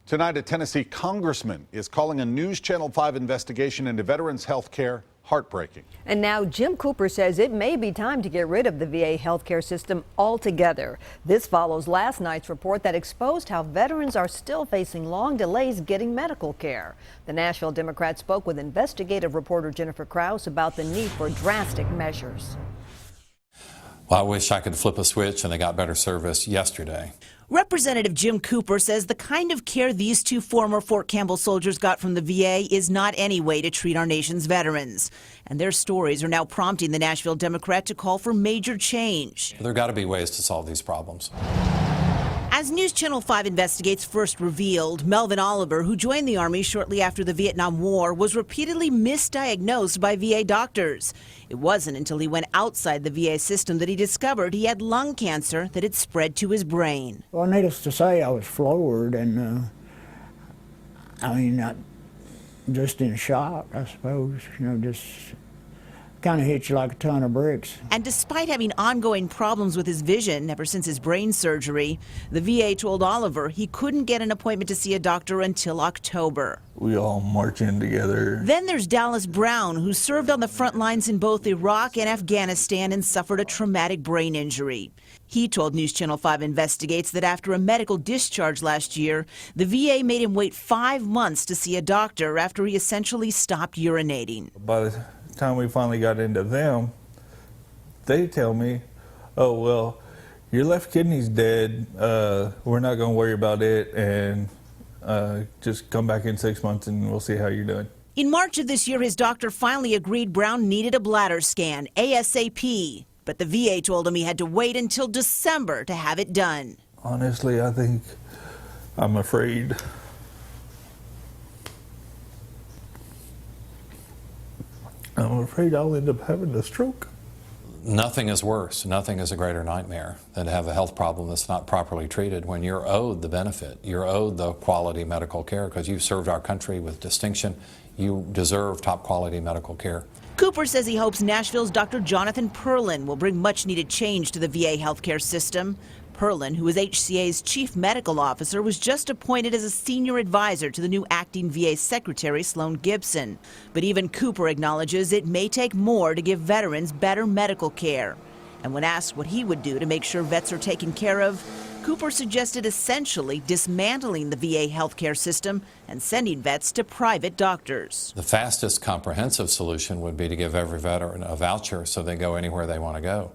Tonight, a Tennessee congressman is calling a News Channel 5 investigation into veterans' health care heartbreaking. And now Jim Cooper says it may be time to get rid of the VA healthcare system altogether. This follows last night's report that exposed how veterans are still facing long delays getting medical care. The Nashville Democrat spoke with investigative reporter Jennifer Krause about the need for drastic measures. Well, I wish I could flip a switch and they got better service yesterday. Representative Jim Cooper says the kind of care these two former Fort Campbell soldiers got from the VA is not any way to treat our nation's veterans. And their stories are now prompting the Nashville Democrat to call for major change. There got to be ways to solve these problems. As News Channel 5 Investigates first revealed, Melvin Oliver, who joined the Army shortly after the Vietnam War, was repeatedly misdiagnosed by VA doctors. It wasn't until he went outside the VA system that he discovered he had lung cancer that had spread to his brain. Well, needless to say, I was floored and, just in shock, I suppose, just kind of hit you like a ton of bricks. And despite having ongoing problems with his vision ever since his brain surgery, the VA told Oliver he couldn't get an appointment to see a doctor until October. We all march in together. Then there's Dallas Brown, who served on the front lines in both Iraq and Afghanistan and suffered a traumatic brain injury. He told News Channel 5 Investigates that after a medical discharge last year, the VA made him wait 5 months to see a doctor after he essentially stopped urinating. By the time we finally got into them, they tell me, oh, well, your left kidney's dead. We're not going to worry about it, and just come back in 6 months and we'll see how you're doing. In March of this year, his doctor finally agreed Brown needed a bladder scan, ASAP. But the VA told him he had to wait until December to have it done. Honestly, I think I'm afraid. I'm afraid I'll end up having a stroke. Nothing is worse, nothing is a greater nightmare than to have a health problem that's not properly treated when you're owed the benefit. You're owed the quality medical care because you've served our country with distinction. You deserve top quality medical care. Cooper says he hopes Nashville's Dr. Jonathan Perlin will bring much needed change to the VA healthcare system. Perlin, who is HCA's chief medical officer, was just appointed as a senior advisor to the new acting VA secretary, Sloan Gibson. But even Cooper acknowledges it may take more to give veterans better medical care. And when asked what he would do to make sure vets are taken care of, Cooper suggested essentially dismantling the VA healthcare system and sending vets to private doctors. The fastest comprehensive solution would be to give every veteran a voucher so they go anywhere they want to go.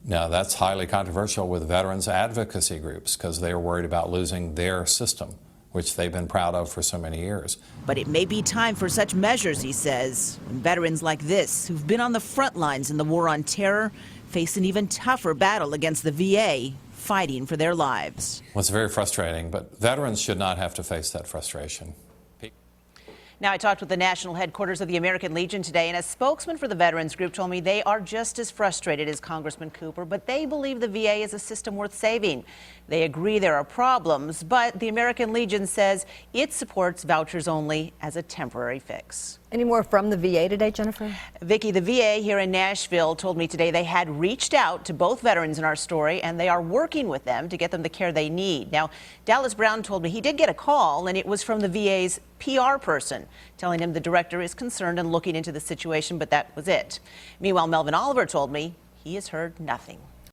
Now, that's highly controversial with veterans advocacy groups because they are worried about losing their system, which they've been proud of for so many years. But it may be time for such measures, he says, when veterans like this, who've been on the front lines in the war on terror, face an even tougher battle against the VA, fighting for their lives. Well, it's very frustrating, but veterans should not have to face that frustration. Now, I talked with the national headquarters of the American Legion today, and a spokesman for the veterans group told me they are just as frustrated as Congressman Cooper, but they believe the VA is a system worth saving. They agree there are problems, but the American Legion says it supports vouchers only as a temporary fix. Any more from the VA today, Jennifer? Vicki, the VA here in Nashville told me today they had reached out to both veterans in our story, and they are working with them to get them the care they need. Now, Dallas Brown told me he did get a call, and it was from the VA's PR person, telling him the director is concerned and looking into the situation, but that was it. Meanwhile, Melvin Oliver told me he has heard nothing.